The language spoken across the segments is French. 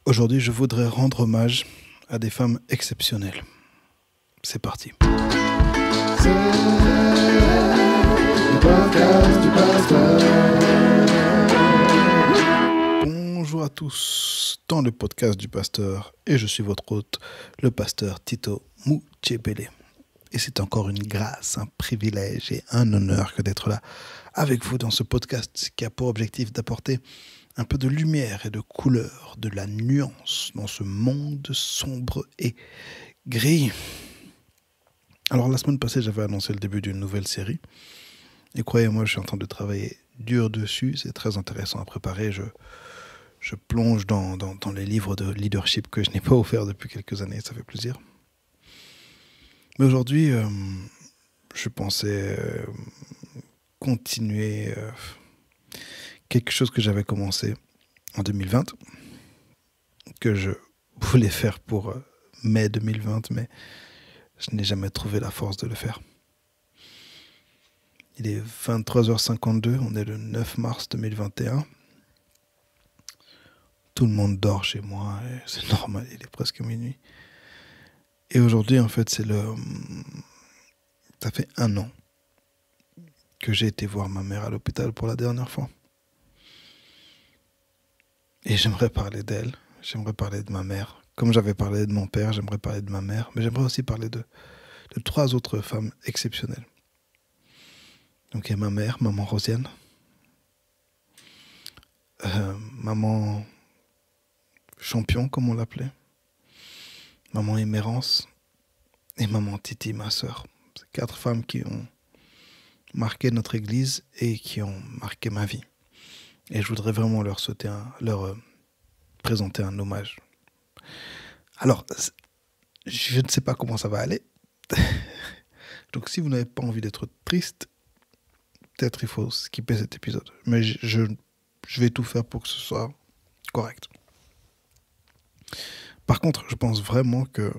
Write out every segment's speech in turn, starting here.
Aujourd'hui, je voudrais rendre hommage à des femmes exceptionnelles. C'est parti. C'est le podcast du pasteur. Bonjour à tous dans le podcast du pasteur et je suis votre hôte, le pasteur Tito Mouchebele. Et c'est encore une grâce, un privilège et un honneur que d'être là avec vous dans ce podcast qui a pour objectif d'apporter un peu de lumière et de couleur, de la nuance dans ce monde sombre et gris. Alors la semaine passée, j'avais annoncé le début d'une nouvelle série. Et croyez-moi, je suis en train de travailler dur dessus. C'est très intéressant à préparer. Je plonge dans les livres de leadership que je n'ai pas offert depuis quelques années. Ça fait plaisir. Mais aujourd'hui, je pensais continuer quelque chose que j'avais commencé en 2020, que je voulais faire pour mai 2020, mais je n'ai jamais trouvé la force de le faire. Il est 23h52, on est le 9 mars 2021. Tout le monde dort chez moi, et c'est normal, il est presque minuit. Et aujourd'hui, en fait, ça fait 1 an que j'ai été voir ma mère à l'hôpital pour la dernière fois. Et j'aimerais parler d'elle, j'aimerais parler de ma mère. Comme j'avais parlé de mon père, j'aimerais parler de ma mère, mais j'aimerais aussi parler de 3 autres femmes exceptionnelles. Donc il y a ma mère, maman Rosiane, maman Champion, comme on l'appelait, maman Émérance et maman Titi, ma sœur. C'est 4 femmes qui ont marqué notre église et qui ont marqué ma vie. Et je voudrais vraiment leur présenter un hommage. Alors, je ne sais pas comment ça va aller. Donc si vous n'avez pas envie d'être triste, peut-être il faut skipper cet épisode. Mais je vais tout faire pour que ce soit correct. Par contre, je pense vraiment que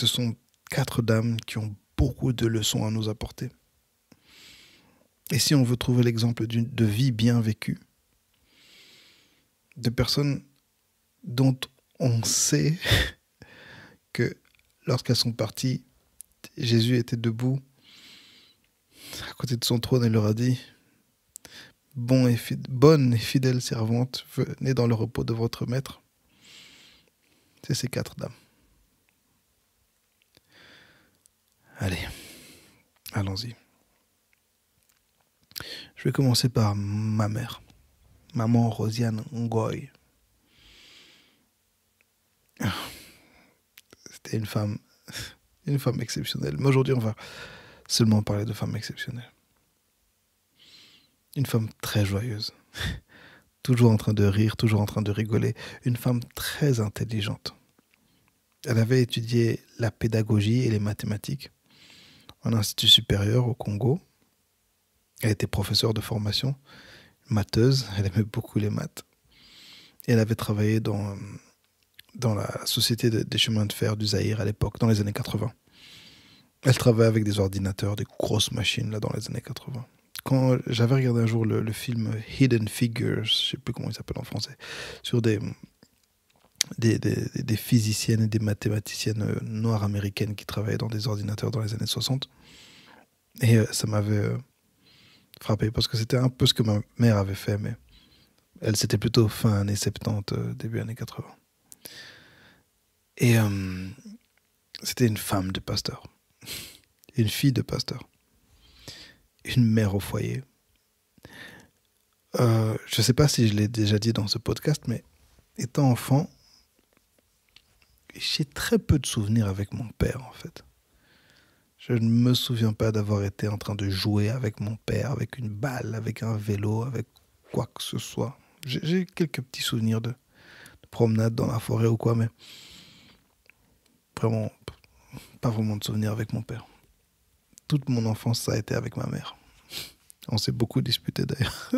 ce sont 4 dames qui ont beaucoup de leçons à nous apporter. Et si on veut trouver l'exemple de vie bien vécue, de personnes dont on sait que lorsqu'elles sont parties, Jésus était debout à côté de son trône et leur a dit « Bonne et fidèle servante, venez dans le repos de votre maître. » C'est ces 4 dames. Allez, allons-y. Je vais commencer par ma mère, maman Rosiane Ngoy. C'était une femme exceptionnelle. Mais aujourd'hui, on va seulement parler de femmes exceptionnelles. Une femme très joyeuse, toujours en train de rire, toujours en train de rigoler. Une femme très intelligente. Elle avait étudié la pédagogie et les mathématiques en institut supérieur au Congo. Elle était professeure de formation, matheuse, elle aimait beaucoup les maths. Et elle avait travaillé dans la société des chemins de fer du Zaïre à l'époque, dans les années 80. Elle travaillait avec des ordinateurs, des grosses machines là dans les années 80. Quand j'avais regardé un jour le film Hidden Figures, je ne sais plus comment il s'appelle en français, sur des physiciennes et des mathématiciennes noires américaines qui travaillaient dans des ordinateurs dans les années 60. Et ça m'avait frappé parce que c'était un peu ce que ma mère avait fait, mais elle, c'était plutôt fin années 70, début années 80. Et c'était une femme de pasteur, une fille de pasteur, une mère au foyer. Je ne sais pas si je l'ai déjà dit dans ce podcast, mais étant enfant, j'ai très peu de souvenirs avec mon père, en fait. Je ne me souviens pas d'avoir été en train de jouer avec mon père, avec une balle, avec un vélo, avec quoi que ce soit. J'ai quelques petits souvenirs de promenade dans la forêt ou quoi, mais vraiment, pas vraiment de souvenirs avec mon père. Toute mon enfance, ça a été avec ma mère. On s'est beaucoup disputé d'ailleurs.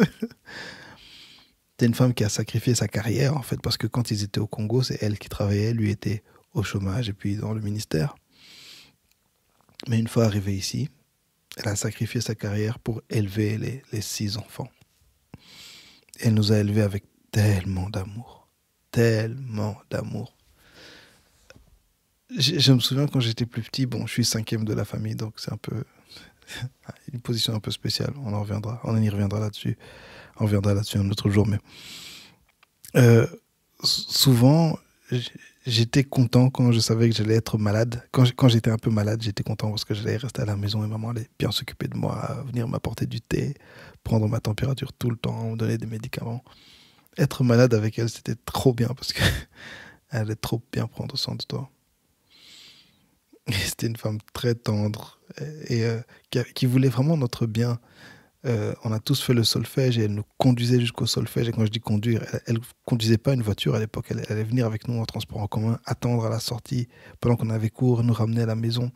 C'est une femme qui a sacrifié sa carrière, en fait, parce que quand ils étaient au Congo, c'est elle qui travaillait, lui était au chômage et puis dans le ministère. Mais une fois arrivée ici, elle a sacrifié sa carrière pour élever les 6 enfants. Elle nous a élevés avec tellement d'amour. tellement d'amour. Je me souviens quand j'étais plus petit, bon, je suis 5e de la famille, donc c'est un peu une position un peu spéciale. On y reviendra là-dessus. On reviendra là-dessus un autre jour, mais euh, souvent, j'étais content quand je savais que j'allais être malade. Quand j'étais un peu malade, j'étais content parce que j'allais rester à la maison et maman allait bien s'occuper de moi, venir m'apporter du thé, prendre ma température tout le temps, me donner des médicaments. Être malade avec elle, c'était trop bien parce qu'elle allait trop bien prendre soin de toi. Et c'était une femme très tendre et qui voulait vraiment notre bien. On a tous fait le solfège et elle nous conduisait jusqu'au solfège. Et quand je dis conduire, elle conduisait pas une voiture à l'époque. Elle allait venir avec nous en transport en commun, attendre à la sortie pendant qu'on avait cours, nous ramener à la maison.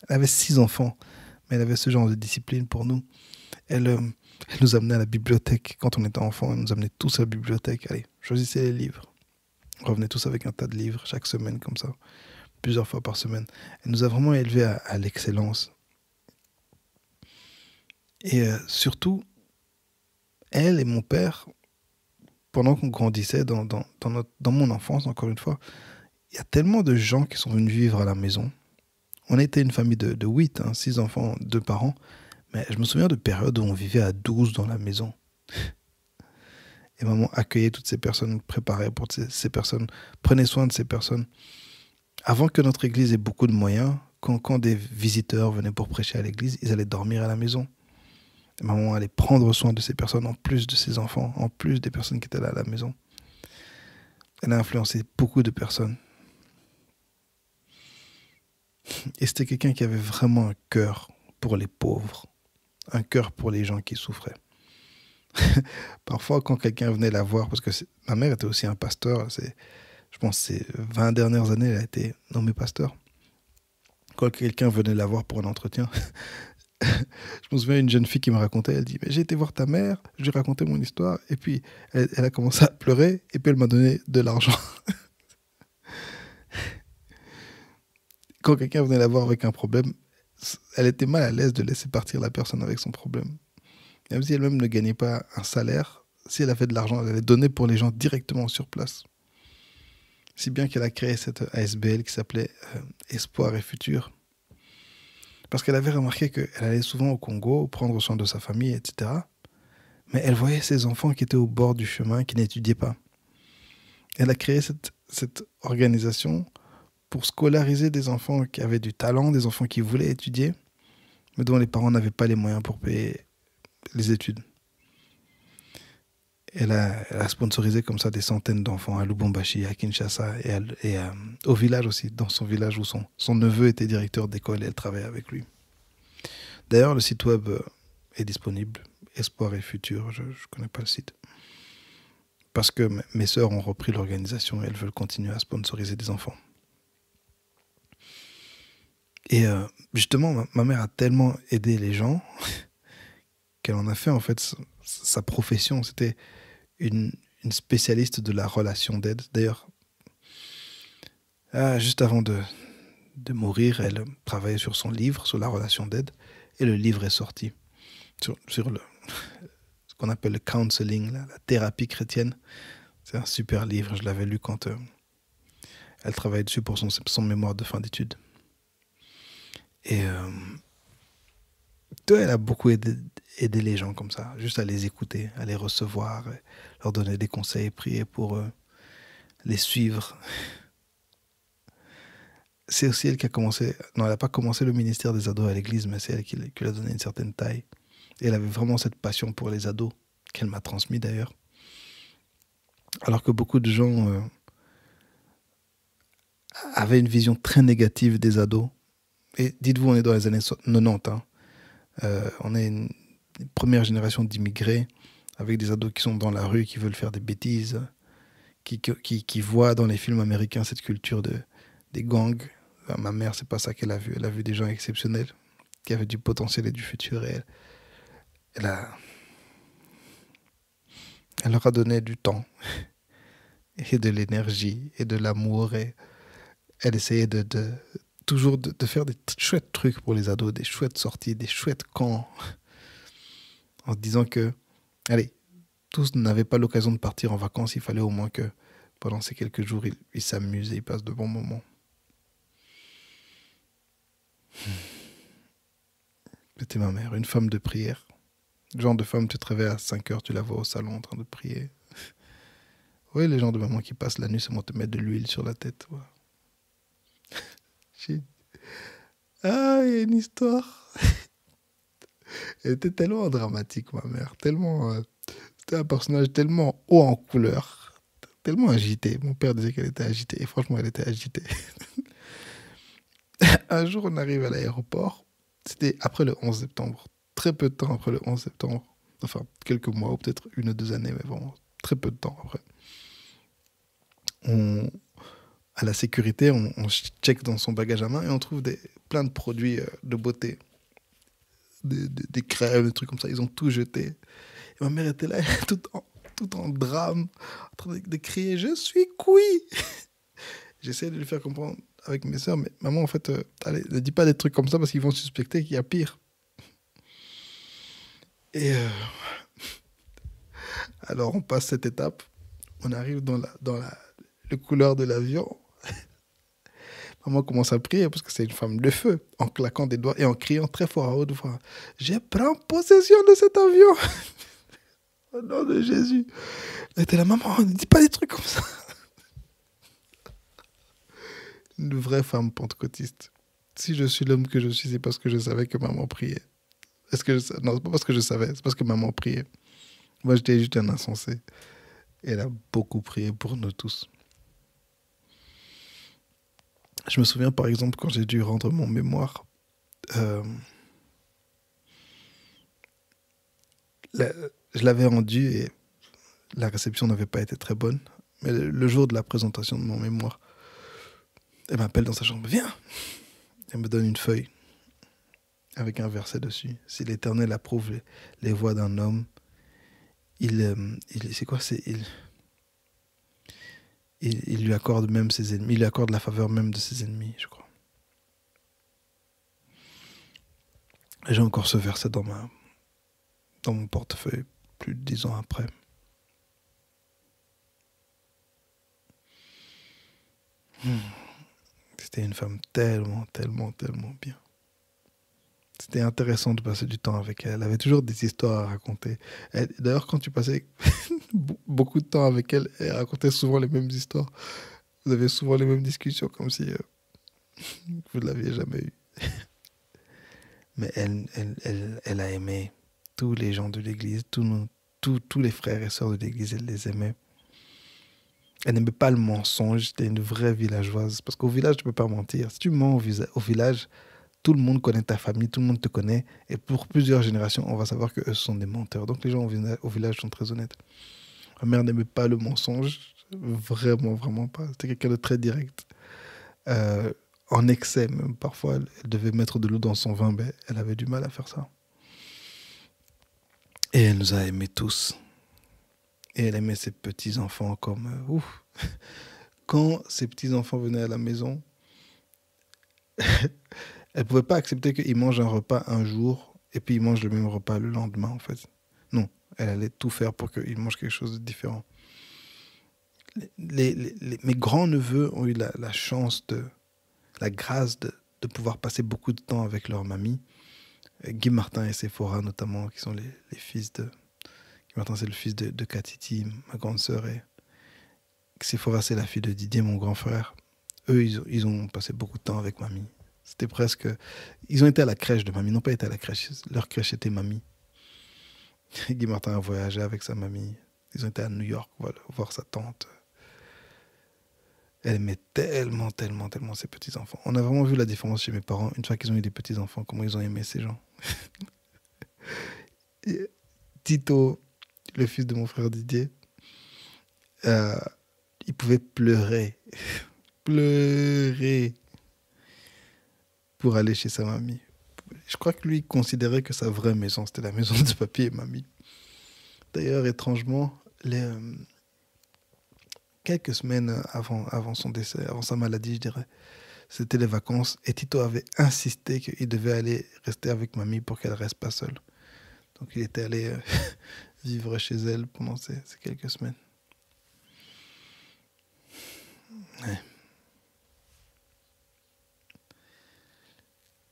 Elle avait 6 enfants, mais elle avait ce genre de discipline pour nous. Elle nous amenait à la bibliothèque quand on était enfant. Elle nous amenait tous à la bibliothèque. Allez, choisissez les livres. On revenait tous avec un tas de livres chaque semaine comme ça, plusieurs fois par semaine. Elle nous a vraiment élevés à l'excellence. Et surtout, elle et mon père, pendant qu'on grandissait dans mon enfance, encore une fois, il y a tellement de gens qui sont venus vivre à la maison. On était une famille de 8, 6 enfants, 2 parents. Mais je me souviens de périodes où on vivait à 12 dans la maison. Et maman accueillait toutes ces personnes, préparait pour ces personnes, prenait soin de ces personnes. Avant que notre église ait beaucoup de moyens, quand des visiteurs venaient pour prêcher à l'église, ils allaient dormir à la maison. Et maman allait prendre soin de ces personnes, en plus de ses enfants, en plus des personnes qui étaient là à la maison. Elle a influencé beaucoup de personnes. Et c'était quelqu'un qui avait vraiment un cœur pour les pauvres, un cœur pour les gens qui souffraient. Parfois, quand quelqu'un venait la voir, parce que ma mère était aussi un pasteur, je pense que ces 20 dernières années, elle a été nommée pasteur. Quand quelqu'un venait la voir pour un entretien, je me souviens d'une jeune fille qui me racontait, elle dit, mais j'ai été voir ta mère, je lui ai raconté mon histoire, et puis elle a commencé à pleurer, et puis elle m'a donné de l'argent. Quand quelqu'un venait la voir avec un problème, elle était mal à l'aise de laisser partir la personne avec son problème. Même si elle-même ne gagnait pas un salaire, si elle avait de l'argent, elle allait donner pour les gens directement sur place. Si bien qu'elle a créé cette ASBL qui s'appelait Espoir et Futur. Parce qu'elle avait remarqué qu'elle allait souvent au Congo prendre soin de sa famille, etc. Mais elle voyait ses enfants qui étaient au bord du chemin, qui n'étudiaient pas. Elle a créé cette organisation pour scolariser des enfants qui avaient du talent, des enfants qui voulaient étudier, mais dont les parents n'avaient pas les moyens pour payer les études. Elle a sponsorisé comme ça des centaines d'enfants à Lubumbashi, à Kinshasa et au village aussi, dans son village où son neveu était directeur d'école et elle travaillait avec lui. D'ailleurs, le site web est disponible, Espoir et Futur, je ne connais pas le site. Parce que mes sœurs ont repris l'organisation et elles veulent continuer à sponsoriser des enfants. Et justement, ma mère a tellement aidé les gens qu'elle en a fait en fait sa profession. C'était une spécialiste de la relation d'aide. D'ailleurs, juste avant de mourir, elle travaillait sur son livre, sur la relation d'aide, et le livre est sorti sur ce qu'on appelle le counseling, la thérapie chrétienne. C'est un super livre, je l'avais lu quand elle travaillait dessus pour son mémoire de fin d'études. Et elle a beaucoup aidé les gens comme ça, juste à les écouter, à les recevoir, leur donner des conseils, prier pour eux, les suivre. C'est aussi elle qui a commencé, non, elle n'a pas commencé le ministère des ados à l'église, mais c'est elle qui lui a donné une certaine taille. Et elle avait vraiment cette passion pour les ados, qu'elle m'a transmis d'ailleurs. Alors que beaucoup de gens avaient une vision très négative des ados. Et dites-vous, on est dans les années 90. On est une première génération d'immigrés avec des ados qui sont dans la rue, qui veulent faire des bêtises, qui voient dans les films américains cette culture des gangs. Enfin, ma mère, c'est pas ça qu'elle a vu. Elle a vu des gens exceptionnels qui avaient du potentiel et du futur. Et elle leur a donné du temps et de l'énergie et de l'amour. Et elle essayait toujours de faire des chouettes trucs pour les ados, des chouettes sorties, des chouettes camps, en se disant que, allez, tous n'avaient pas l'occasion de partir en vacances, il fallait au moins que Pendant ces quelques jours, il s'amuse et il passe de bons moments. C'était ma mère, une femme de prière. Le genre de femme, tu te réveilles à 5 heures, tu la vois au salon en train de prier. Oui, les gens de maman qui passent la nuit seulement te mettre de l'huile sur la tête. Ouais. J'ai- Ah, il y a une histoire. Elle était tellement dramatique, ma mère. Tellement, c'était un personnage tellement haut en couleur. Tellement agité. Mon père disait qu'elle était agitée. Et franchement, elle était agitée. Un jour, on arrive à l'aéroport. C'était après le 11 septembre. Très peu de temps après le 11 septembre. Enfin, quelques mois ou peut-être 1 ou 2 années, mais vraiment très peu de temps après. À la sécurité, on check dans son bagage à main et on trouve plein de produits de beauté. Des crèmes, des trucs comme ça. Ils ont tout jeté. Et ma mère était là, tout en drame, en train de crier « Je suis cuit !» J'essaie de lui faire comprendre avec mes sœurs, mais maman, en fait, allez, ne dis pas des trucs comme ça parce qu'ils vont suspecter qu'il y a pire. Et alors, on passe cette étape. On arrive dans le couloir de l'avion. Maman commence à prier parce que c'est une femme de feu, en claquant des doigts et en criant très fort à haute voix. Je prends possession de cet avion. Au nom de Jésus. Elle était là, maman, ne dis pas des trucs comme ça. Une vraie femme pentecôtiste. Si je suis l'homme que je suis, c'est parce que je savais que maman priait. Non, c'est pas parce que je savais, c'est parce que maman priait. Moi, j'étais juste un insensé. Et elle a beaucoup prié pour nous tous. Je me souviens, par exemple, quand j'ai dû rendre mon mémoire, je l'avais rendu et la réception n'avait pas été très bonne. Mais le jour de la présentation de mon mémoire, elle m'appelle dans sa chambre. Viens. Elle me donne une feuille avec un verset dessus. Si l'Éternel approuve les voies d'un homme, c'est quoi, il lui accorde même ses ennemis. Il lui accorde la faveur même de ses ennemis, je crois. Et j'ai encore ce verset dans mon portefeuille, plus de 10 ans après. C'était une femme tellement, tellement, tellement bien. C'était intéressant de passer du temps avec elle. Elle avait toujours des histoires à raconter. D'ailleurs, quand tu passais beaucoup de temps avec elle, elle racontait souvent les mêmes histoires. Vous avez souvent les mêmes discussions, comme si vous ne l'aviez jamais eu. Mais elle a aimé tous les gens de l'église, tous les frères et sœurs de l'église, elle les aimait. Elle n'aimait pas le mensonge, c'était une vraie villageoise. Parce qu'au village, tu ne peux pas mentir. Si tu mens au village, tout le monde connaît ta famille, tout le monde te connaît. Et pour plusieurs générations, on va savoir qu'eux sont des menteurs. Donc les gens au village sont très honnêtes. Ma mère n'aimait pas le mensonge, vraiment, vraiment pas. C'était quelqu'un de très direct. En excès, même parfois, elle devait mettre de l'eau dans son vin, mais elle avait du mal à faire ça. Et elle nous a aimés tous. Et elle aimait ses petits-enfants comme... ouf. Quand ses petits-enfants venaient à la maison, elle ne pouvait pas accepter qu'ils mangent un repas un jour et puis ils mangent le même repas le lendemain, en fait. Non, elle allait tout faire pour qu'ils mangent quelque chose de différent. Mes grands-neveux ont eu la chance, la grâce de pouvoir passer beaucoup de temps avec leur mamie. Guy Martin et Sephora, notamment, qui sont les fils de... Guy Martin, c'est le fils de Katiti, ma grande sœur, et Sephora, c'est la fille de Didier, mon grand frère. Eux, ils ont passé beaucoup de temps avec mamie. C'était presque... Ils ont été à la crèche de mamie, ils n'ont pas été à la crèche. Leur crèche était mamie. Guy Martin a voyagé avec sa mamie. Ils ont été à New York voir sa tante. Elle aimait tellement, tellement, tellement ses petits-enfants. On a vraiment vu la différence chez mes parents, une fois qu'ils ont eu des petits-enfants, comment ils ont aimé ces gens. Et Tito, le fils de mon frère Didier, il pouvait pleurer. Pleurer pour aller chez sa mamie. Je crois que lui, il considérait que sa vraie maison, c'était la maison de papy et mamie. D'ailleurs, étrangement, quelques semaines avant son décès, avant sa maladie, je dirais, c'était les vacances, et Tito avait insisté qu'il devait aller rester avec mamie pour qu'elle ne reste pas seule. Donc il était allé vivre chez elle pendant ces quelques semaines. Ouais.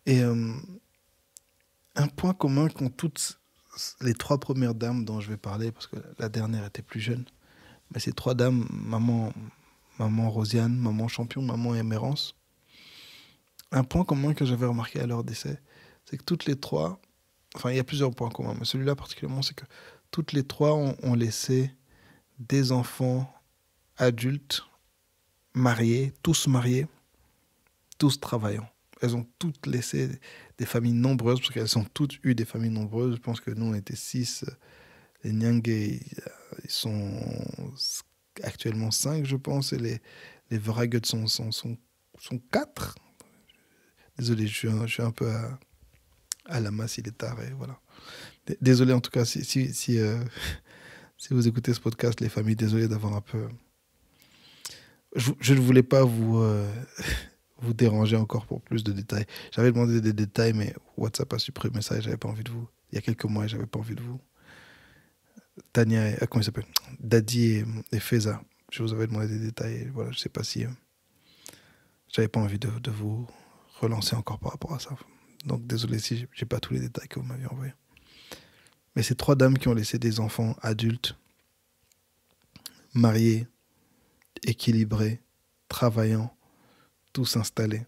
Et un point commun qu'ont toutes les trois premières dames dont je vais parler, parce que la dernière était plus jeune, mais ces trois dames, maman Rosiane, maman Champion, maman Émérance, un point commun que j'avais remarqué à leur décès, c'est que toutes les trois, enfin il y a plusieurs points communs, mais celui-là particulièrement, c'est que toutes les trois ont laissé des enfants adultes, mariés, tous travaillant. Elles ont toutes laissé des familles nombreuses, parce qu'elles ont toutes eu des familles nombreuses. Je pense que nous, on était 6. Les Nyangé, ils sont actuellement 5, je pense, et les Veraguts sont 4. Désolé, je suis un peu à la masse, il est tard, et voilà. Désolé en tout cas, si vous écoutez ce podcast, les familles, désolé d'avoir un peu... Je ne voulais pas vous déranger encore pour plus de détails. J'avais demandé des détails, mais WhatsApp a supprimé ça et j'avais pas envie de vous. Il y a quelques mois, j'avais pas envie de vous. Tania, comment il s'appelle, Daddy et Feza, je vous avais demandé des détails. Et voilà, je sais pas si j'avais pas envie de vous relancer encore par rapport à ça. Donc désolé si j'ai pas tous les détails que vous m'aviez envoyés. Mais ces trois dames qui ont laissé des enfants adultes, mariés, équilibrés, travaillant, tous installés.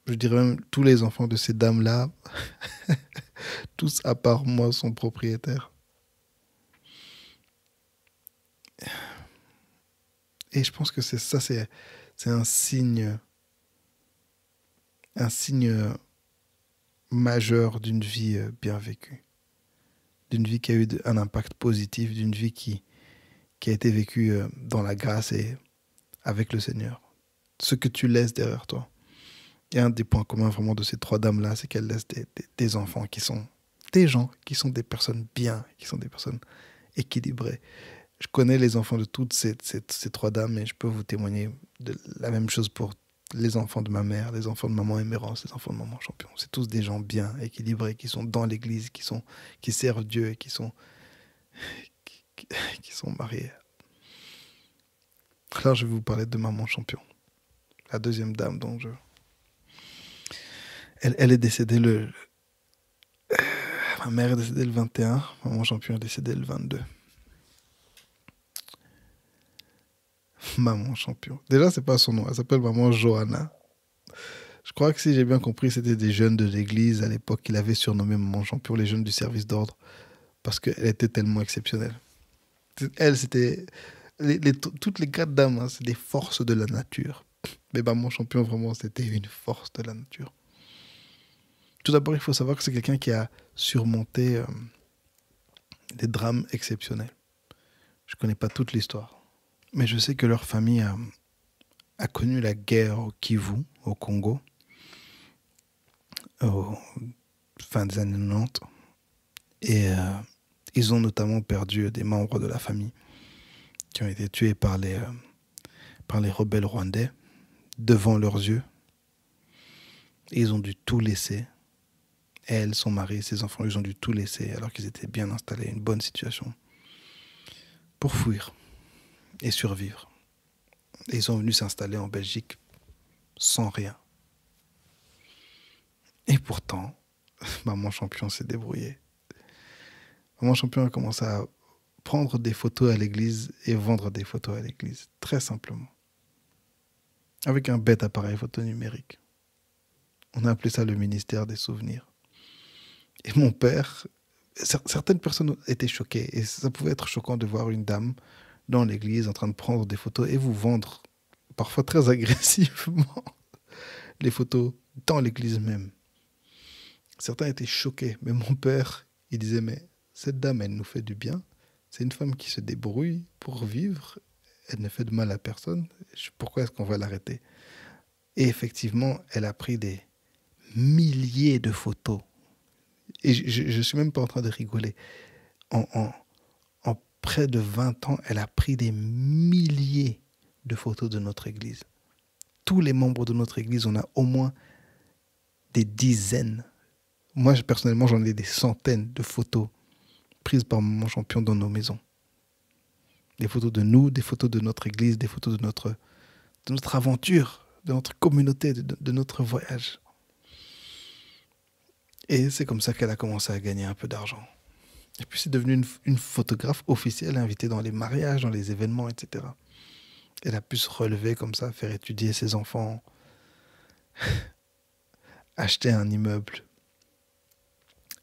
Je dirais même tous les enfants de ces dames-là, tous à part moi, sont propriétaires. Et je pense que c'est un signe majeur d'une vie bien vécue, d'une vie qui a eu un impact positif, d'une vie qui a été vécue dans la grâce et avec le Seigneur. Ce que tu laisses derrière toi. Et un des points communs vraiment de ces trois dames-là, c'est qu'elles laissent des enfants qui sont des gens, qui sont des personnes bien, qui sont des personnes équilibrées. Je connais les enfants de toutes ces trois dames et je peux vous témoigner de la même chose pour les enfants de ma mère, les enfants de maman Émérance, les enfants de maman Champion. C'est tous des gens bien, équilibrés, qui sont dans l'église, qui servent Dieu et qui sont mariés. Alors je vais vous parler de maman Champion, la deuxième dame dont elle est décédée ma mère est décédée le 21, maman Champion est décédée le 22. Maman Champion. Déjà, c'est pas son nom. Elle s'appelle maman Johanna. Je crois que si j'ai bien compris, c'était des jeunes de l'église à l'époque qui l'avaient surnommée maman Champion, les jeunes du service d'ordre, parce qu'elle était tellement exceptionnelle. Elle, c'était... toutes les quatre dames, hein, c'est des forces de la nature. Mais maman Champion, vraiment, c'était une force de la nature. Tout d'abord, il faut savoir que c'est quelqu'un qui a surmonté des drames exceptionnels. Je ne connais pas toute l'histoire. Mais je sais que leur famille a connu la guerre au Kivu, au Congo, au fin des années 90. Et ils ont notamment perdu des membres de la famille qui ont été tués par les rebelles rwandais devant leurs yeux. Et ils ont dû tout laisser. Elle, son mari, ses enfants, ils ont dû tout laisser alors qu'ils étaient bien installés, une bonne situation, pour fuir et survivre. Et ils sont venus s'installer en Belgique sans rien. Et pourtant, maman Champion s'est débrouillée. Maman Champion a commencé à prendre des photos à l'église et vendre des photos à l'église, très simplement. Avec un bête appareil photo numérique. On a appelé ça le ministère des souvenirs. Et mon père, certaines personnes étaient choquées. Et ça pouvait être choquant de voir une dame dans l'église en train de prendre des photos et vous vendre, parfois très agressivement, les photos dans l'église même. Certains étaient choqués. Mais mon père, il disait, mais cette dame, elle nous fait du bien. C'est une femme qui se débrouille pour vivre. Elle ne fait de mal à personne. Pourquoi est-ce qu'on va l'arrêter? Et effectivement, elle a pris des milliers de photos. Et je ne suis même pas en train de rigoler. En près de 20 ans, elle a pris des milliers de photos de notre église. Tous les membres de notre église, on a au moins des dizaines. Moi, personnellement, j'en ai des centaines de photos prises par Maman Champion dans nos maisons. Des photos de nous, des photos de notre église, des photos de notre de notre aventure, de notre communauté, de notre voyage. Et c'est comme ça qu'elle a commencé à gagner un peu d'argent. Et puis c'est devenu une photographe officielle invitée dans les mariages, dans les événements, etc. Elle a pu se relever comme ça, faire étudier ses enfants, acheter un immeuble,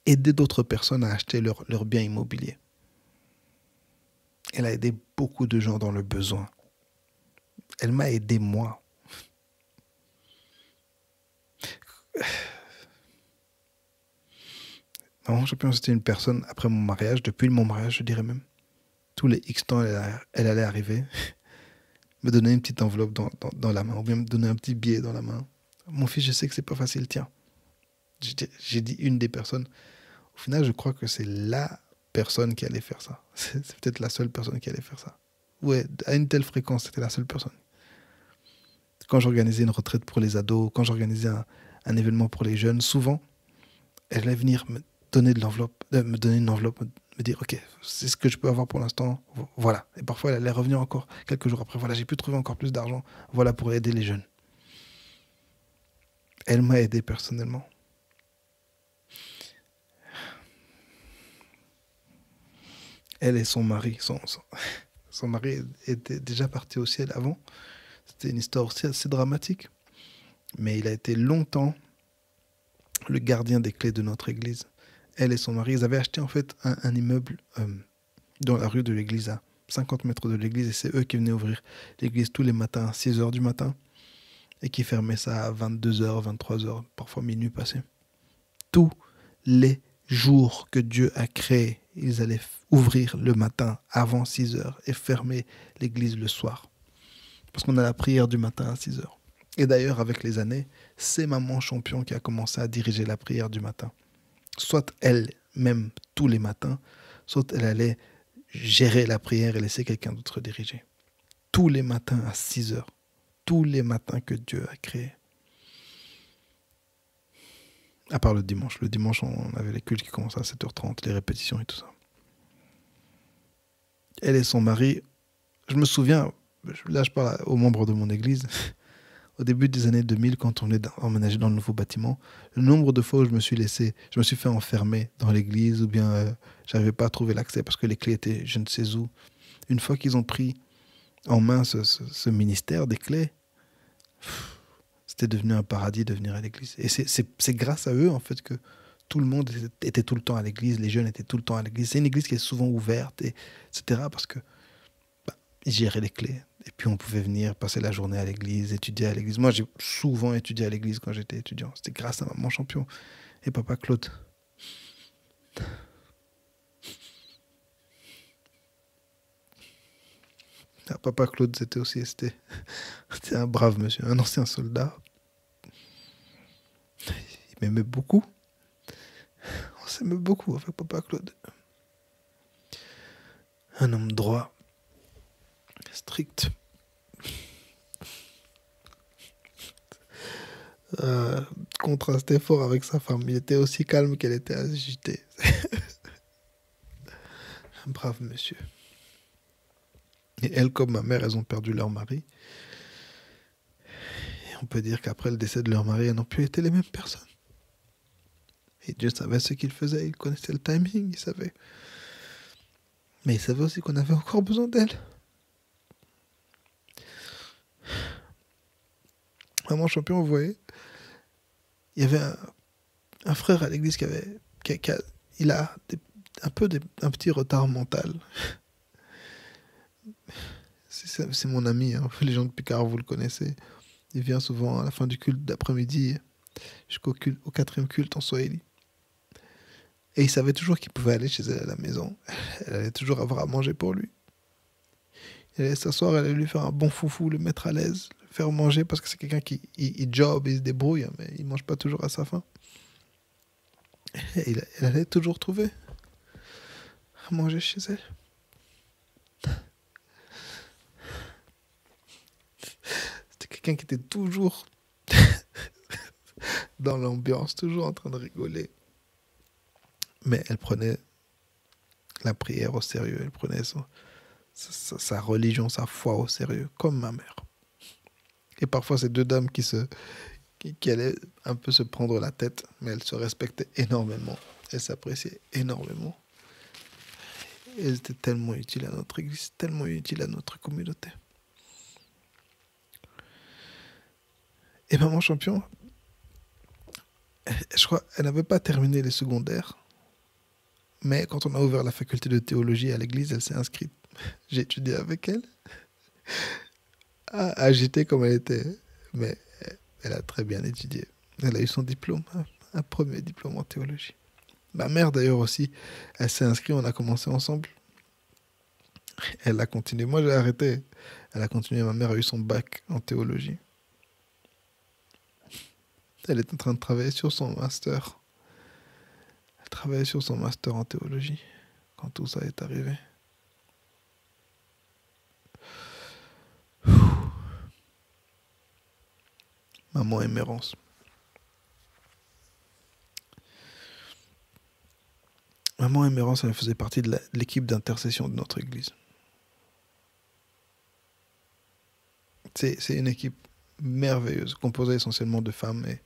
aider d'autres personnes à acheter leurs biens immobiliers. Elle a aidé beaucoup de gens dans le besoin. Elle m'a aidé moi. Maman Champion, c'était une personne, après mon mariage, depuis mon mariage, je dirais même, tous les X temps, elle allait arriver, me donner une petite enveloppe dans la main, ou bien me donner un petit billet dans la main. Mon fils, je sais que c'est pas facile, tiens. J'ai dit une des personnes. Au final, je crois que c'est la personne qui allait faire ça. C'est peut-être la seule personne qui allait faire ça. Ouais, à une telle fréquence, c'était la seule personne. Quand j'organisais une retraite pour les ados, quand j'organisais un événement pour les jeunes, souvent, elle allait venir me donner de l'enveloppe, me donner une enveloppe, me dire, ok, c'est ce que je peux avoir pour l'instant, voilà. Et parfois, elle allait revenir encore quelques jours après, voilà, j'ai pu trouver encore plus d'argent, voilà, pour aider les jeunes. Elle m'a aidé personnellement. Elle et son mari, son mari était déjà parti au ciel avant. C'était une histoire aussi assez dramatique. Mais il a été longtemps le gardien des clés de notre église. Elle et son mari, ils avaient acheté en fait un immeuble dans la rue de l'église, à 50 mètres de l'église. Et c'est eux qui venaient ouvrir l'église tous les matins à 6 h du matin. Et qui fermaient ça à 22 h, 23 h, parfois minuit passé. Tous les jours que Dieu a créés, ils allaient ouvrir le matin avant 6 h et fermer l'église le soir. Parce qu'on a la prière du matin à 6 h. Et d'ailleurs, avec les années, c'est Maman Champion qui a commencé à diriger la prière du matin. Soit elle-même tous les matins, soit elle allait gérer la prière et laisser quelqu'un d'autre diriger. Tous les matins à 6 h. Tous les matins que Dieu a créés. À part le dimanche. Le dimanche, on avait les cultes qui commençaient à 7 h 30, les répétitions et tout ça. Elle et son mari, je me souviens, là je parle aux membres de mon église, au début des années 2000, quand on est emménagé dans le nouveau bâtiment, le nombre de fois où je me suis fait enfermer dans l'église, ou bien j'arrivais pas à trouver l'accès parce que les clés étaient je ne sais où. Une fois qu'ils ont pris en main ce ministère des clés, c'était devenu un paradis de venir à l'église. Et c'est grâce à eux, en fait, que tout le monde était tout le temps à l'église, les jeunes étaient tout le temps à l'église. C'est une église qui est souvent ouverte, etc. Parce que ils géraient les clés. Et puis on pouvait venir passer la journée à l'église, étudier à l'église. Moi, j'ai souvent étudié à l'église quand j'étais étudiant. C'était grâce à Maman Champion et Papa Claude. Ah, Papa Claude, c'était un brave monsieur, un ancien soldat. Il m'aimait beaucoup. On s'aimait beaucoup avec Papa Claude. Un homme droit, strict. Contrastait fort avec sa femme. Il était aussi calme qu'elle était agitée. Un brave monsieur. Et elle, comme ma mère, elles ont perdu leur mari. Et on peut dire qu'après le décès de leur mari, elles n'ont plus été les mêmes personnes. Et Dieu savait ce qu'il faisait. Il connaissait le timing, il savait. Mais il savait aussi qu'on avait encore besoin d'elle. Maman Champion, vous voyez, il y avait un frère à l'église il a un petit retard mental. C'est mon ami, hein. Les gens de Picard, vous le connaissez. Il vient souvent à la fin du culte d'après-midi jusqu'au 4e culte en Swahili. Et il savait toujours qu'il pouvait aller chez elle à la maison. Elle allait toujours avoir à manger pour lui. Il allait s'asseoir, elle allait lui faire un bon foufou, le mettre à l'aise, le faire manger, parce que c'est quelqu'un qui il job, il se débrouille, hein, mais il ne mange pas toujours à sa faim. Et elle allait toujours trouver à manger chez elle. C'était quelqu'un qui était toujours dans l'ambiance, toujours en train de rigoler. Mais elle prenait la prière au sérieux, elle prenait sa religion, sa foi au sérieux, comme ma mère. Et parfois, c'est deux dames qui allaient un peu se prendre la tête, mais elles se respectaient énormément. Elles s'appréciaient énormément. Et elles étaient tellement utiles à notre église, tellement utiles à notre communauté. Et maman champion, je crois, elle n'avait pas terminé les secondaires, mais quand on a ouvert la faculté de théologie à l'église, elle s'est inscrite. J'ai étudié avec elle, agitée comme elle était, mais elle a très bien étudié. Elle a eu son diplôme, un premier diplôme en théologie. Ma mère d'ailleurs aussi, elle s'est inscrite, on a commencé ensemble. Elle a continué, moi j'ai arrêté. Elle a continué, ma mère a eu son bac en théologie. Elle est en train de travailler sur son master. Elle travaillait sur son master en théologie quand tout ça est arrivé. Maman Émérance. Maman Émérance, elle faisait partie de l'équipe d'intercession de notre église. C'est une équipe merveilleuse, composée essentiellement de femmes, et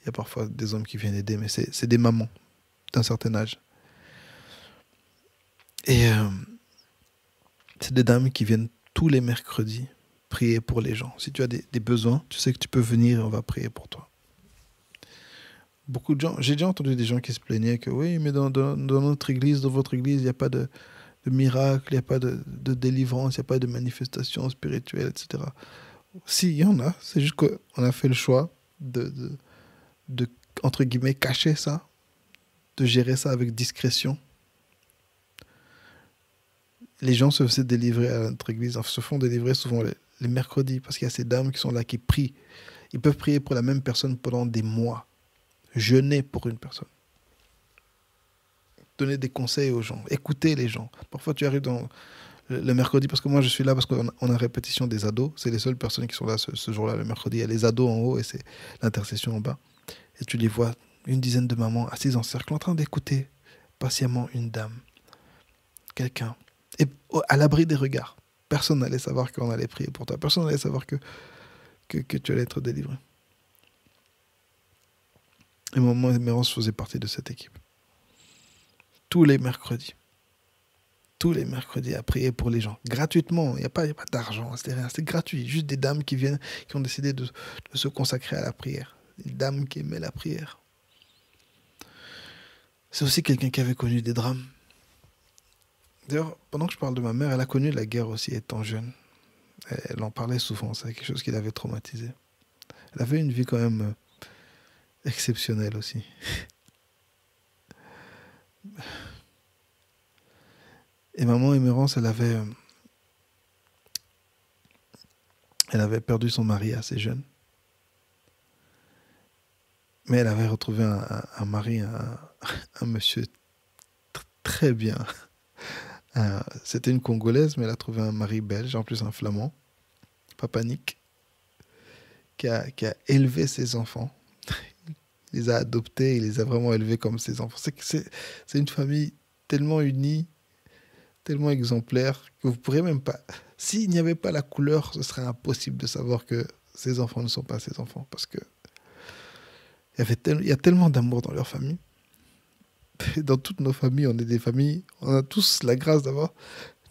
il y a parfois des hommes qui viennent aider, mais c'est des mamans d'un certain âge. Et c'est des dames qui viennent tous les mercredis prier pour les gens. Si tu as des besoins, tu sais que tu peux venir et on va prier pour toi. Beaucoup de gens, j'ai déjà entendu des gens qui se plaignaient que oui, mais dans notre église, dans votre église, il n'y a pas de miracle, il n'y a pas de délivrance, il n'y a pas de manifestation spirituelle, etc. Si, il y en a. C'est juste qu'on a fait le choix de, entre guillemets, cacher ça, de gérer ça avec discrétion. Les gens se faisaient délivrer à notre église, se font délivrer souvent les mercredis, parce qu'il y a ces dames qui sont là, qui prient. Ils peuvent prier pour la même personne pendant des mois. Jeûner pour une personne. Donner des conseils aux gens. Écouter les gens. Parfois, tu arrives dans le mercredi, parce que moi, je suis là parce qu'on a répétition des ados. C'est les seules personnes qui sont là ce jour-là, le mercredi. Il y a les ados en haut et c'est l'intercession en bas. Et tu les vois, une dizaine de mamans assises en cercle, en train d'écouter patiemment une dame, quelqu'un, et à l'abri des regards. Personne n'allait savoir qu'on allait prier pour toi. Personne n'allait savoir que tu allais être délivré. Et maman Émérance faisait partie de cette équipe. Tous les mercredis, à prier pour les gens, gratuitement. Il n'y a pas d'argent, c'était rien, c'était gratuit. Juste des dames qui viennent, qui ont décidé de se consacrer à la prière. Des dames qui aimaient la prière. C'est aussi quelqu'un qui avait connu des drames. D'ailleurs, pendant que je parle de ma mère, elle a connu la guerre aussi étant jeune. Elle en parlait souvent, c'est quelque chose qui l'avait traumatisée. Elle avait une vie quand même exceptionnelle aussi. Et maman Émérance, elle avait perdu son mari assez jeune. Mais elle avait retrouvé un mari, un monsieur très bien. C'était une Congolaise, mais elle a trouvé un mari belge, en plus un flamand, Papa Nick, qui a élevé ses enfants. Il les a adoptés, il les a vraiment élevés comme ses enfants. C'est une famille tellement unie, tellement exemplaire, que vous ne pourrez même pas... S'il n'y avait pas la couleur, ce serait impossible de savoir que ses enfants ne sont pas ses enfants, parce que il y a tellement d'amour dans leur famille. Dans toutes nos familles, on est des familles, on a tous la grâce d'avoir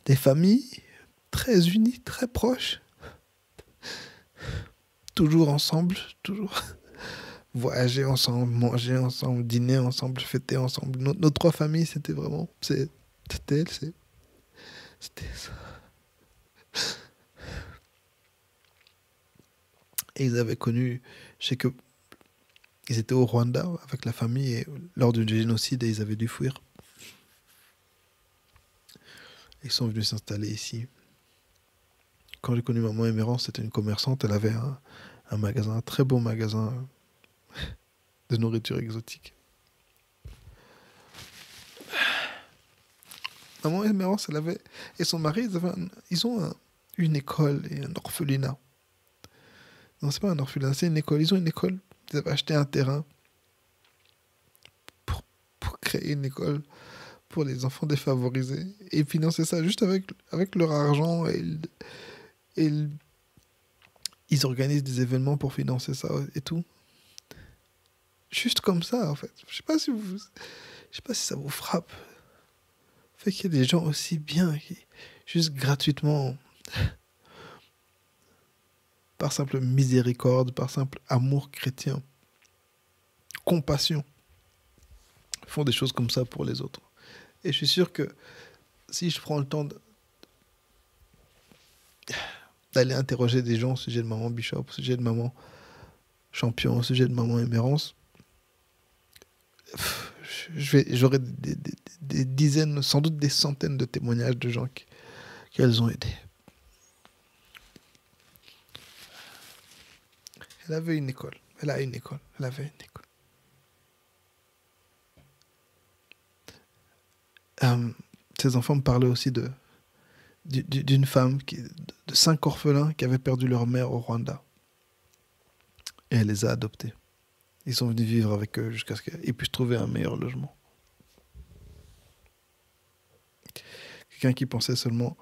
des familles très unies, très proches. Toujours ensemble, toujours voyager ensemble, manger ensemble, dîner ensemble, fêter ensemble. Nos trois familles, c'était vraiment... C'était ça. Et ils avaient connu... Je sais que ils étaient au Rwanda avec la famille et lors du génocide et ils avaient dû fuir. Ils sont venus s'installer ici. Quand j'ai connu maman Émérance, c'était une commerçante. Elle avait un magasin, un très beau magasin de nourriture exotique. Maman Émérance, elle avait... Et son mari, ils ont une école et un orphelinat. Non, c'est pas un orphelinat, c'est une école. Ils ont une école. Ils avaient acheté un terrain pour créer une école pour les enfants défavorisés. Et ils finançaient ça juste avec leur argent. Et ils ils organisent des événements pour financer ça et tout. Juste comme ça, en fait. Je sais pas si ça vous frappe. Le fait qu'il y ait des gens aussi bien qui, juste gratuitement, par simple miséricorde, par simple amour chrétien, compassion, font des choses comme ça pour les autres. Et je suis sûr que si je prends le temps d'aller interroger des gens au sujet de maman Bishop, au sujet de maman Champion, au sujet de maman Émérance, j'aurai des dizaines, sans doute des centaines de témoignages de gens qu'elles ont aidés. Elle avait une école. Elle a une école. Elle avait une école. Ces enfants me parlaient aussi d'une femme, de 5 orphelins qui avaient perdu leur mère au Rwanda. Et elle les a adoptés. Ils sont venus vivre avec eux jusqu'à ce qu'ils puissent trouver un meilleur logement. Quelqu'un qui pensait seulement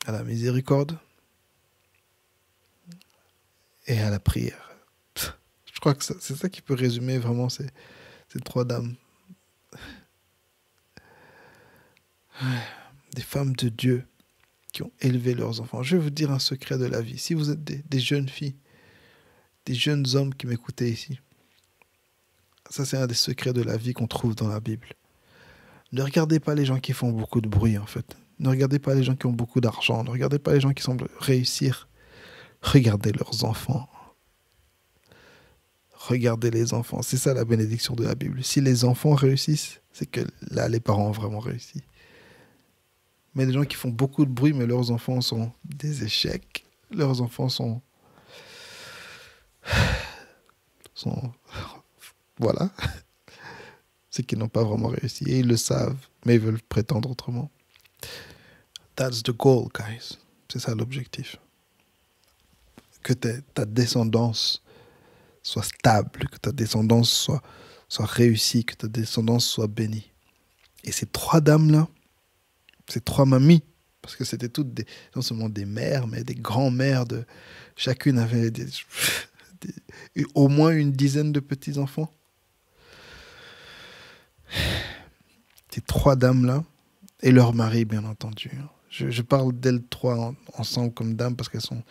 à la miséricorde et à la prière. Je crois que c'est ça qui peut résumer vraiment ces 3 dames. Des femmes de Dieu qui ont élevé leurs enfants. Je vais vous dire un secret de la vie. Si vous êtes des jeunes filles, des jeunes hommes qui m'écoutez ici, ça c'est un des secrets de la vie qu'on trouve dans la Bible. Ne regardez pas les gens qui font beaucoup de bruit, en fait. Ne regardez pas les gens qui ont beaucoup d'argent. Ne regardez pas les gens qui semblent réussir. Regardez leurs enfants. Regardez les enfants. C'est ça la bénédiction de la Bible. Si les enfants réussissent, c'est que là, les parents ont vraiment réussi. Mais les gens qui font beaucoup de bruit, mais leurs enfants sont des échecs. Leurs enfants sont... Voilà. C'est qu'ils n'ont pas vraiment réussi. Et ils le savent, mais ils veulent prétendre autrement. That's the goal, guys. C'est ça l'objectif. Que ta descendance soit stable, que ta descendance soit réussie, que ta descendance soit bénie. Et ces 3 dames-là, ces 3 mamies, parce que c'était toutes non seulement des mères, mais des grands-mères. Chacune avait au moins une dizaine de petits-enfants. Ces 3 dames-là, et leurs maris, bien entendu. Je parle d'elles 3 ensemble comme dames parce qu'elles sont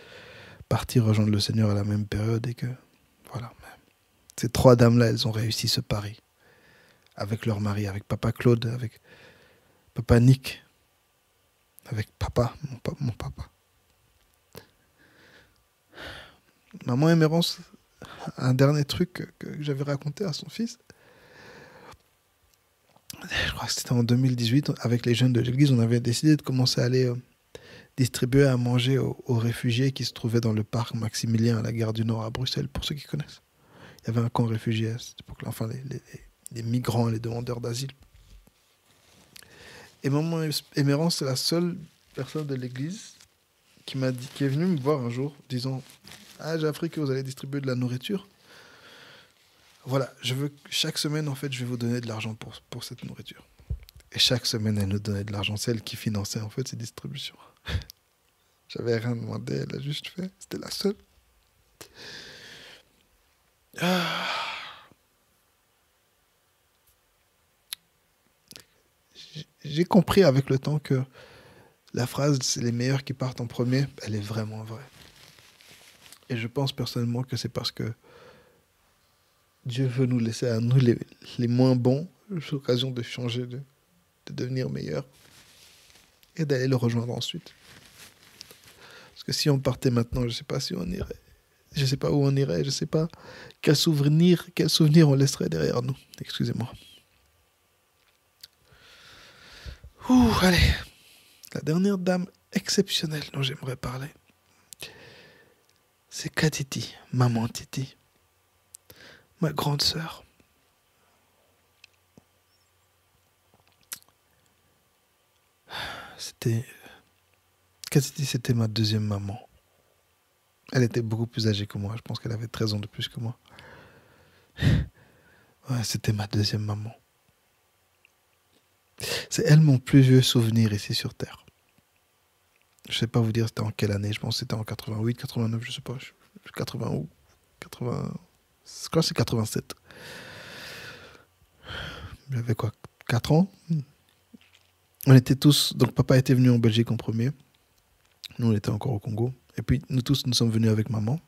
parties rejoindre le Seigneur à la même période et que, voilà. Ces 3 dames-là, elles ont réussi ce pari. Avec leur mari, avec papa Claude, avec papa Nick, avec papa, mon papa. Maman Émérance, un dernier truc que j'avais raconté à son fils, je crois que c'était en 2018, avec les jeunes de l'église, on avait décidé de commencer à aller distribuer à manger aux réfugiés qui se trouvaient dans le parc Maximilien à la gare du Nord à Bruxelles, pour ceux qui connaissent. Il y avait un camp réfugié à cette époque-là, enfin les migrants, les demandeurs d'asile. Et maman Émérance, c'est la seule personne de l'église qui est venue me voir un jour, disant « Ah, j'ai appris que vous allez distribuer de la nourriture. Voilà, chaque semaine, en fait, je vais vous donner de l'argent pour cette nourriture. » Et chaque semaine, elle nous donnait de l'argent. C'est elle qui finançait, en fait, ces distributions. J'avais rien demandé, elle a juste fait. C'était la seule. J'ai compris avec le temps que la phrase « c'est les meilleurs qui partent en premier », elle est vraiment vraie. Et je pense personnellement que c'est parce que Dieu veut nous laisser à nous, les moins bons, l'occasion de changer, de devenir meilleurs et d'aller le rejoindre ensuite. Parce que si on partait maintenant, je ne sais pas si on irait. Je ne sais pas où on irait, je ne sais pas quel souvenir on laisserait derrière nous. Excusez-moi. Allez. La dernière dame exceptionnelle dont j'aimerais parler, c'est Katiti, maman Titi, ma grande sœur. Katiti, c'était ma 2e maman. Elle était beaucoup plus âgée que moi. Je pense qu'elle avait 13 ans de plus que moi. Ouais, c'était ma 2e maman. C'est elle mon plus vieux souvenir ici sur Terre. Je ne sais pas vous dire c'était en quelle année. Je pense que c'était en 88, 89, je ne sais pas. 80 ou 80... Je crois que c'est 87. J'avais quoi, 4 ans. On était tous... Donc papa était venu en Belgique en premier. Nous, on était encore au Congo. Et puis nous tous, nous sommes venus avec maman.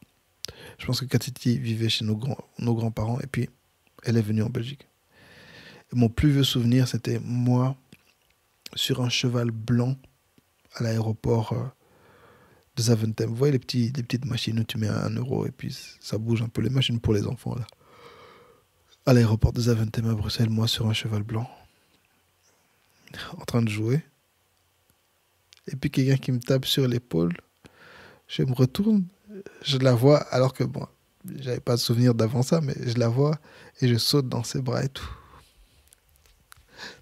Je pense que Katiti vivait chez nos grands-parents. Et puis, elle est venue en Belgique. Et mon plus vieux souvenir, c'était moi sur un cheval blanc à l'aéroport de Zaventem. Vous voyez les petites machines où tu mets 1 € et puis ça bouge un peu, les machines pour les enfants là. À l'aéroport de Zaventem à Bruxelles, moi sur un cheval blanc, en train de jouer. Et puis quelqu'un qui me tape sur l'épaule. Je me retourne, je la vois, alors que bon, j'avais pas de souvenir d'avant ça, mais je la vois et je saute dans ses bras et tout.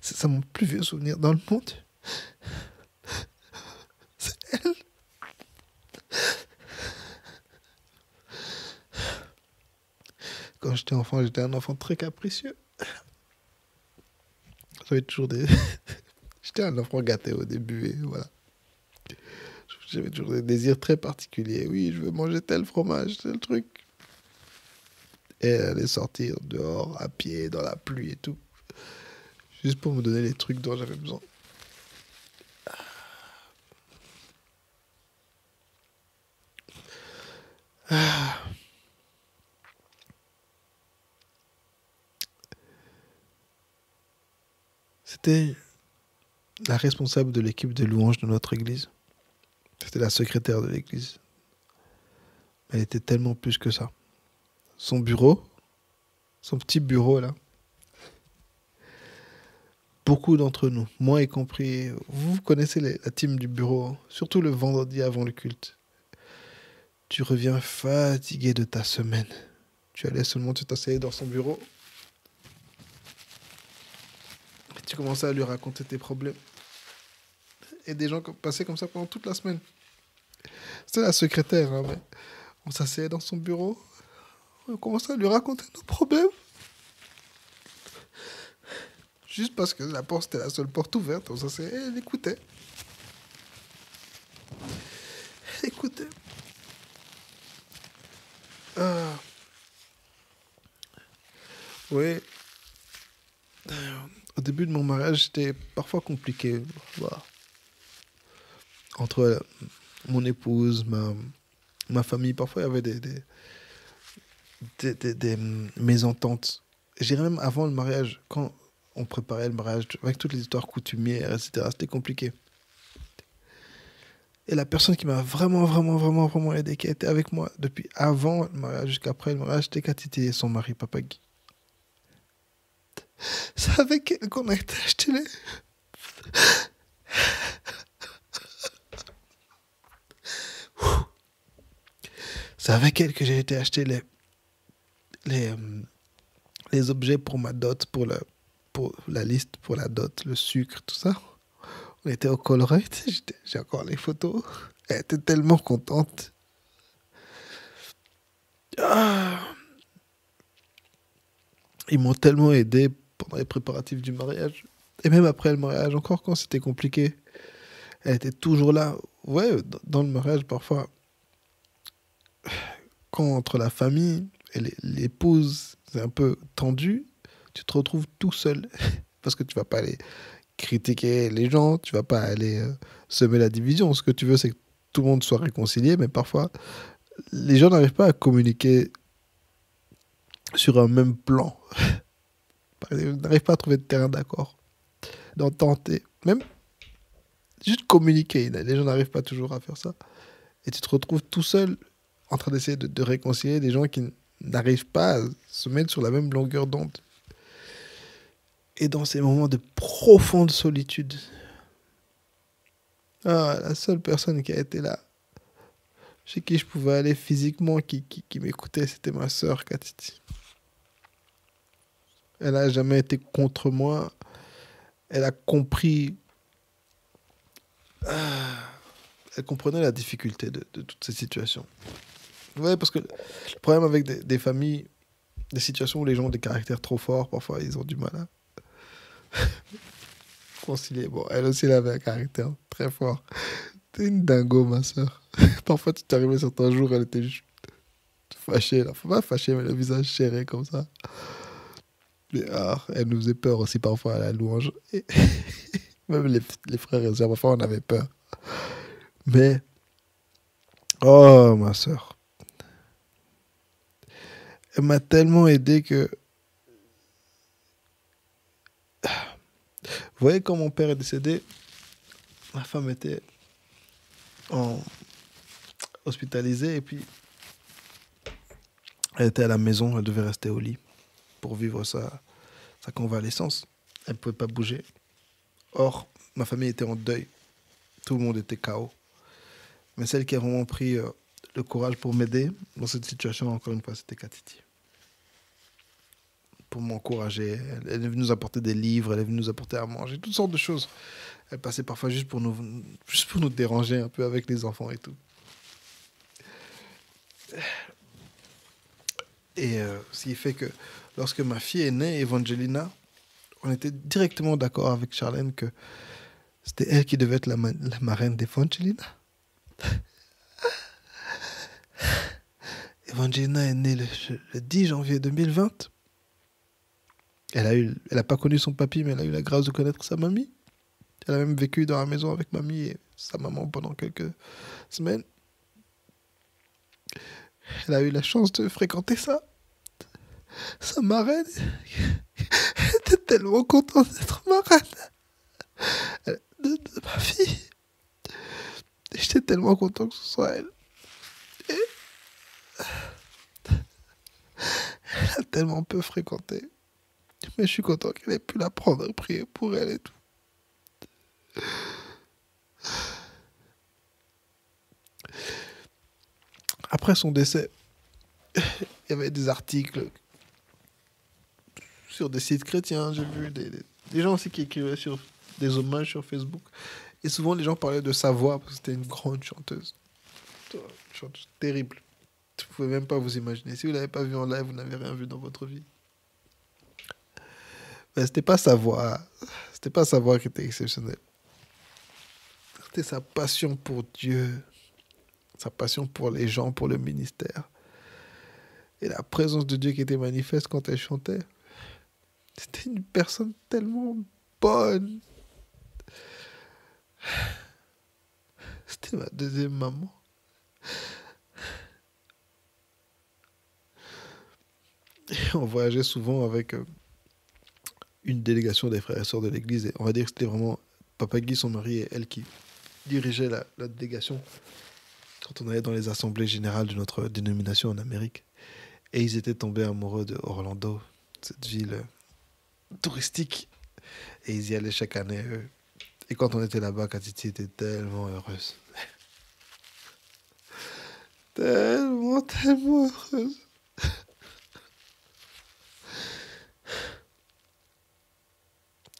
C'est ça mon plus vieux souvenir dans le monde. C'est elle. Quand j'étais enfant, j'étais un enfant très capricieux. J'avais toujours des... J'étais un enfant gâté au début et voilà. J'avais toujours des désirs très particuliers. Oui, je veux manger tel fromage, tel truc. Et aller sortir dehors, à pied, dans la pluie et tout. Juste pour me donner les trucs dont j'avais besoin. C'était la responsable de l'équipe de louanges de notre église. C'était la secrétaire de l'église. Elle était tellement plus que ça. Son bureau, son petit bureau là. Beaucoup d'entre nous, moi y compris, vous connaissez la team du bureau, surtout le vendredi avant le culte. Tu reviens fatigué de ta semaine. Tu allais seulement te t'asseoir dans son bureau. Et tu commençais à lui raconter tes problèmes. Et des gens passaient comme ça pendant toute la semaine. C'était la secrétaire, hein, mais on s'asseyait dans son bureau. On commençait à lui raconter nos problèmes. Juste parce que la porte, c'était la seule porte ouverte. On s'asseyait et elle écoutait. Elle écoutait. Oui. Au début de mon mariage, c'était parfois compliqué. Voilà. Entre mon épouse, ma famille, parfois il y avait des mésententes. Je dirais même avant le mariage, quand on préparait le mariage, avec toutes les histoires coutumières, etc., c'était compliqué. Et la personne qui m'a vraiment aidé, qui a été avec moi depuis avant le mariage jusqu'après le mariage, c'était Katiti et son mari, Papa Guy. C'est avec elle qu'on a été acheter les... C'est avec elle que j'ai été acheter les objets pour ma dot, pour la liste, pour la dot, le sucre, tout ça. On était au Colruyt, j'ai encore les photos. Elle était tellement contente. Ils m'ont tellement aidé pendant les préparatifs du mariage. Et même après le mariage, encore quand c'était compliqué, elle était toujours là. Ouais, dans le mariage, parfois, quand entre la famille et l'épouse, c'est un peu tendu, tu te retrouves tout seul. Parce que tu vas pas aller critiquer les gens, tu vas pas aller semer la division. Ce que tu veux, c'est que tout le monde soit réconcilié, mais parfois, les gens n'arrivent pas à communiquer sur un même plan. Ils n'arrivent pas à trouver de terrain d'accord, d'entente. Même juste communiquer, les gens n'arrivent pas toujours à faire ça. Et tu te retrouves tout seul en train d'essayer de réconcilier des gens qui n'arrivent pas à se mettre sur la même longueur d'onde. Et dans ces moments de profonde solitude, la seule personne qui a été là, chez qui je pouvais aller physiquement, qui m'écoutait, c'était ma sœur Katiti. Elle n'a jamais été contre moi. Elle a compris. Elle comprenait la difficulté de toutes ces situations. Ouais, parce que le problème avec des familles, des situations où les gens ont des caractères trop forts, parfois ils ont du mal à concilier. Bon, elle aussi, elle avait un caractère très fort. T'es une dingo, ma sœur. Parfois, tu t'arrivais certains jours, elle était juste fâchée, là. Faut pas fâcher, mais le visage serré comme ça. Mais, elle nous faisait peur aussi parfois à la louange. Et même les frères et sœurs, parfois on avait peur. Mais, oh, ma soeur, elle m'a tellement aidé que... Vous voyez, quand mon père est décédé, ma femme était en... hospitalisée et puis elle était à la maison, elle devait rester au lit pour vivre sa convalescence. Elle ne pouvait pas bouger. Or, ma famille était en deuil. Tout le monde était KO. Mais celle qui a vraiment pris le courage pour m'aider dans cette situation, encore une fois, c'était Katiti. Pour m'encourager. Elle est venue nous apporter des livres, elle est venue nous apporter à manger, toutes sortes de choses. Elle passait parfois juste pour nous déranger un peu avec les enfants et tout. Et ce qui fait que lorsque ma fille est née, Evangelina, on était directement d'accord avec Charlène que c'était elle qui devait être la marraine d'Evangelina. Evangelina est née le 10 janvier 2020. Elle a pas connu son papy, mais elle a eu la grâce de connaître sa mamie. Elle a même vécu dans la maison avec mamie et sa maman pendant quelques semaines. Elle a eu la chance de fréquenter sa marraine. Elle était tellement contente d'être marraine de ma fille. Et j'étais tellement content que ce soit elle. Et elle a tellement peu fréquenté. Mais je suis content qu'elle ait pu la prendre et prier pour elle et tout. Après son décès, il y avait des articles sur des sites chrétiens. J'ai vu des gens aussi qui écrivaient sur des hommages sur Facebook. Et souvent, les gens parlaient de sa voix parce que c'était une grande chanteuse. Une chanteuse terrible. Vous ne pouvez même pas vous imaginer. Si vous ne l'avez pas vu en live, vous n'avez rien vu dans votre vie. Mais c'était pas sa voix. C'était pas sa voix qui était exceptionnelle. C'était sa passion pour Dieu. Sa passion pour les gens, pour le ministère. Et la présence de Dieu qui était manifeste quand elle chantait. C'était une personne tellement bonne. C'était ma deuxième maman. Et on voyageait souvent avec une délégation des frères et sœurs de l'église. Et on va dire que c'était vraiment Papa Guy, son mari, et elle qui dirigeaient la délégation quand on allait dans les assemblées générales de notre dénomination en Amérique. Et ils étaient tombés amoureux de Orlando, cette ville touristique. Et ils y allaient chaque année. Et quand on était là-bas, Katiti était tellement heureuse. Tellement heureuse.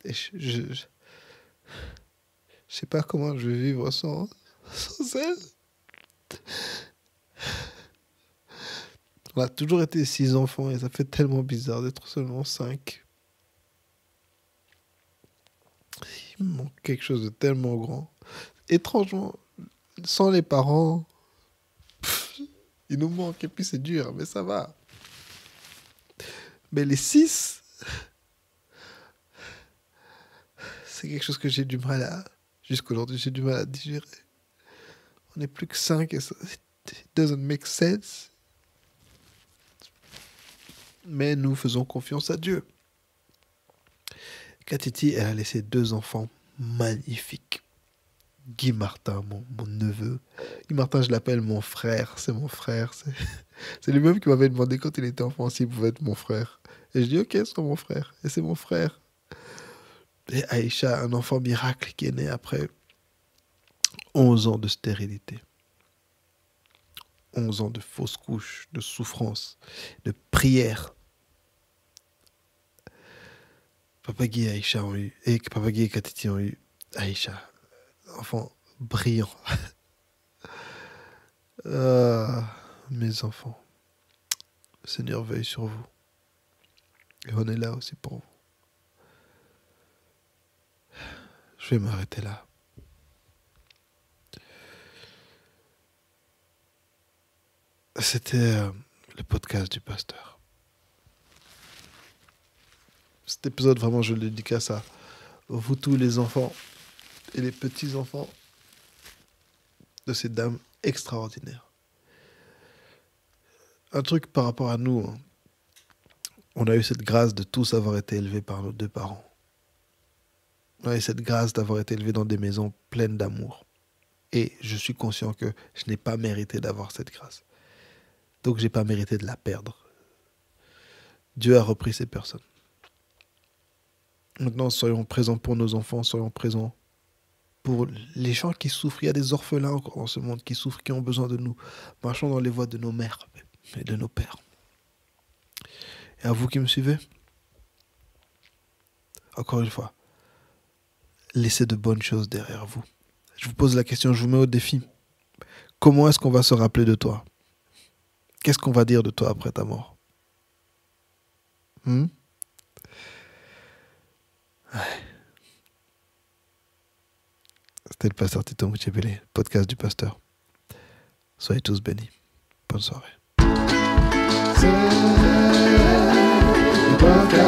Et je sais pas comment je vais vivre sans elle. On a toujours été 6 enfants et ça fait tellement bizarre d'être seulement 5. Il me manque quelque chose de tellement grand. Étrangement, sans les parents, il nous manque et puis c'est dur, mais ça va. Mais les 6, c'est quelque chose que j'ai du mal à... Jusqu'aujourd'hui, j'ai du mal à digérer. On n'est plus que 5 et ça... It doesn't make sense. Mais nous faisons confiance à Dieu. Katiti, elle a laissé 2 enfants magnifiques. Guy Martin, mon neveu. Guy Martin, je l'appelle mon frère. C'est mon frère. C'est lui-même qui m'avait demandé quand il était enfant s'il pouvait être mon frère. Et je dis, ok, c'est mon frère. Et c'est mon frère. Et Aïcha, un enfant miracle qui est né après 11 ans de stérilité. 11 ans de fausses couches, de souffrance, de prière. Papa Guy et Aïcha ont eu, et Papa Guy et Katiti ont eu Aïcha, enfant brillant. Mes enfants, le Seigneur veille sur vous. Et on est là aussi pour vous. Je vais m'arrêter là. C'était le podcast du pasteur. Cet épisode, vraiment, je le dédicace à vous tous les enfants et les petits-enfants de ces dames extraordinaires. Un truc par rapport à nous, hein. On a eu cette grâce de tous avoir été élevés par nos deux parents. On a eu cette grâce d'avoir été élevés dans des maisons pleines d'amour. Et je suis conscient que je n'ai pas mérité d'avoir cette grâce. Donc je n'ai pas mérité de la perdre. Dieu a repris ces personnes. Maintenant, soyons présents pour nos enfants, soyons présents pour les gens qui souffrent. Il y a des orphelins encore dans ce monde qui souffrent, qui ont besoin de nous. Marchons dans les voies de nos mères et de nos pères. Et à vous qui me suivez, encore une fois, laissez de bonnes choses derrière vous. Je vous pose la question, je vous mets au défi. Comment est-ce qu'on va se rappeler de toi? Qu'est-ce qu'on va dire de toi après ta mort? Ouais. C'était le pasteur Tito Mouchébélé, podcast du pasteur. Soyez tous bénis. Bonne soirée. C'est le podcast.